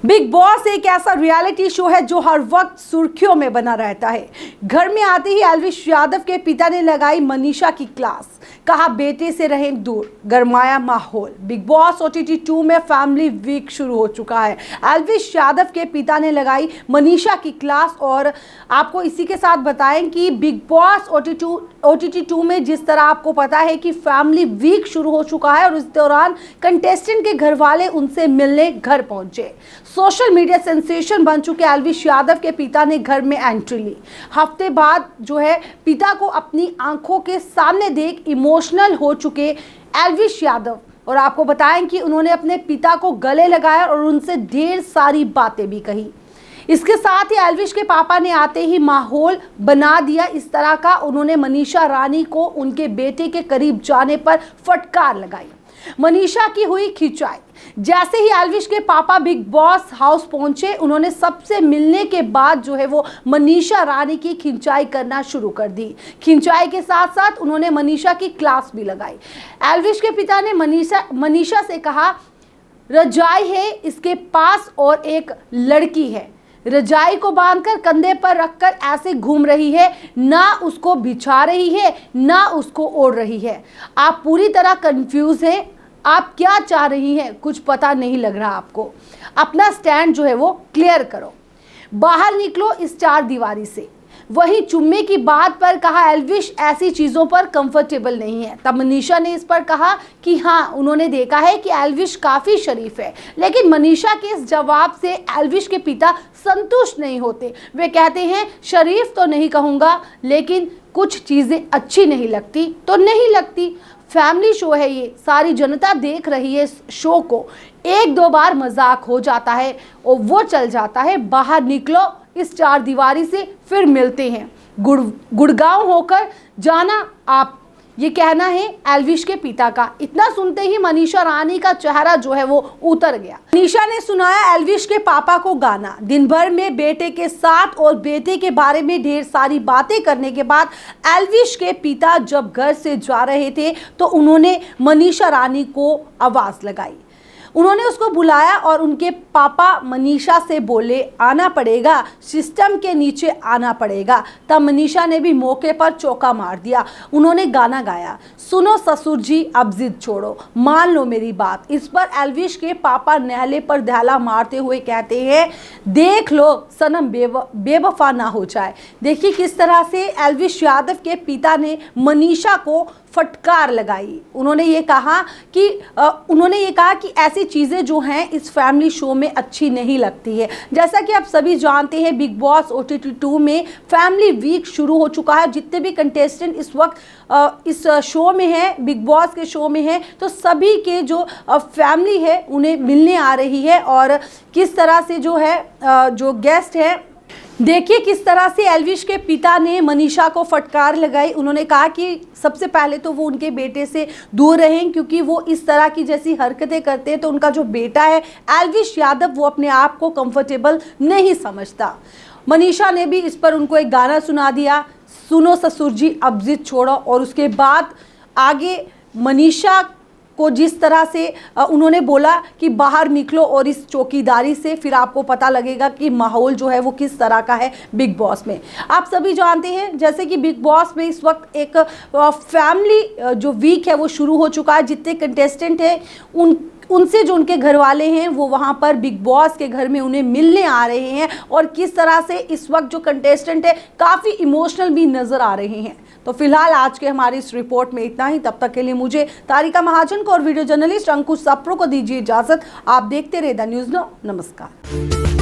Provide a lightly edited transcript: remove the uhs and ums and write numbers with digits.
Big boss एक ऐसा reality show है जो हर वक्त सुर्खियों में बना रहता है। घर में आते ही एल्विश यादव के पिता ने लगाई मनीषा की क्लास, कहा बेटे से रहें दूर, गरमाया माहौल। बिग बॉस OTT 2 में फैमिली वीक शुरू हो चुका है। एल्विश यादव के पिता ने लगाई मनीषा की क्लास और आपको इसी के साथ बताएं कि बिग बॉस OTT 2 में जिस तरह आपको पता है कि फैमिली वीक शुरू हो चुका है और इस दौरान कंटेस्टेंट के घर वाले उनसे मिलने घर पहुंचे। सोशल मीडिया सेंसेशन बन चुके एल्विश यादव के पिता ने घर में एंट्री ली। हफ्ते बाद जो है पिता को अपनी आंखों के सामने देख इमोशनल हो चुके एल्विश यादव, और आपको बताएं कि उन्होंने अपने पिता को गले लगाया और उनसे ढेर सारी बातें भी कही। इसके साथ ही एल्विश के पापा ने आते ही माहौल बना दिया इस तरह का। उन्होंने मनीषा रानी को उनके बेटे के करीब जाने पर फटकार लगाई। मनीषा की हुई खिंचाई। जैसे ही एल्विश के पापा बिग बॉस हाउस पहुंचे, उन्होंने सबसे मिलने के बाद जो है वो मनीषा रानी की खिंचाई करना शुरू कर दी। खिंचाई के साथ साथ उन्होंने मनीषा की क्लास भी लगाई। एल्विश के पिता ने मनीषा से कहा, रजाई है इसके पास और एक लड़की है, रजाई को बांधकर कंधे पर रखकर ऐसे घूम रही है, ना उसको बिछा रही है ना उसको ओढ़ रही है। आप पूरी तरह कंफ्यूज हैं, आप क्या चाह रही हैं कुछ पता नहीं लग रहा आपको। अपना स्टैंड जो है वो क्लियर करो, बाहर निकलो इस चार दीवारी से। वहीं चुम्मे की बात पर कहा एल्विश ऐसी चीज़ों पर कंफर्टेबल नहीं है। तब मनीषा ने इस पर कहा कि हाँ, उन्होंने देखा है कि एल्विश काफ़ी शरीफ है। लेकिन मनीषा के इस जवाब से एल्विश के पिता संतुष्ट नहीं होते। वे कहते हैं, शरीफ तो नहीं कहूँगा, लेकिन कुछ चीज़ें अच्छी नहीं लगती तो नहीं लगती। फैमिली शो है ये, सारी जनता देख रही है इस शो को। एक दो बार मजाक हो जाता है और वो चल जाता है। बाहर निकलो इस चार दीवारी से, फिर मिलते हैं। गुड़गांव होकर जाना आप, ये कहना है एल्विश के पिता का। इतना सुनते ही मनीषा रानी का चेहरा जो है वो उतर गया। मनीषा ने सुनाया एल्विश के पापा को गाना। दिन भर में बेटे के साथ और बेटे के बारे में ढेर सारी बातें करने के बाद एल्विश के पिता जब घर से जा रहे थे तो उन्होंने मनीषा रानी को आवाज़ लगाई। उन्होंने उसको बुलाया और उनके पापा मनीषा से बोले, आना पड़ेगा, सिस्टम के नीचे आना पड़ेगा। तब मनीषा ने भी मौके पर चौका मार दिया। उन्होंने गाना गाया, सुनो ससुर जी अब जिद छोड़ो, मान लो मेरी बात। इस पर एल्विश के पापा नहले पर दहला मारते हुए कहते हैं, देख लो सनम बेवफा ना हो जाए। देखिए किस तरह से एल्विश यादव के पिता ने मनीषा को फटकार लगाई। उन्होंने ये कहा कि ऐसी चीज़ें जो हैं इस फैमिली शो में अच्छी नहीं लगती है। जैसा कि आप सभी जानते हैं, बिग बॉस OTT 2 में फैमिली वीक शुरू हो चुका है। जितने भी कंटेस्टेंट इस वक्त इस शो में हैं, बिग बॉस के शो में हैं, तो सभी के जो फैमिली है उन्हें मिलने आ रही है। और किस तरह से जो है जो गेस्ट है, देखिए किस तरह से एल्विश के पिता ने मनीषा को फटकार लगाई। उन्होंने कहा कि सबसे पहले तो वो उनके बेटे से दूर रहें, क्योंकि वो इस तरह की जैसी हरकतें करते हैं तो उनका जो बेटा है एल्विश यादव वो अपने आप को कंफर्टेबल नहीं समझता। मनीषा ने भी इस पर उनको एक गाना सुना दिया, सुनो ससुर जी अब जिद छोड़ो। और उसके बाद आगे मनीषा को जिस तरह से उन्होंने बोला कि बाहर निकलो और इस चौकीदारी से, फिर आपको पता लगेगा कि माहौल जो है वो किस तरह का है बिग बॉस में। आप सभी जानते हैं जैसे कि बिग बॉस में इस वक्त एक फैमिली जो वीक है वो शुरू हो चुका है। जितने कंटेस्टेंट हैं उनसे जो उनके घर वाले हैं वो वहाँ पर बिग बॉस के घर में उन्हें मिलने आ रहे हैं। और किस तरह से इस वक्त जो कंटेस्टेंट है काफ़ी इमोशनल भी नज़र आ रहे हैं। तो फिलहाल आज के हमारी इस रिपोर्ट में इतना ही। तब तक के लिए मुझे तारिका महाजन को और वीडियो जर्नलिस्ट अंकुश सप्रो को दीजिए इजाज़त। आप देखते रहे द न्यूज़ नो। नमस्कार।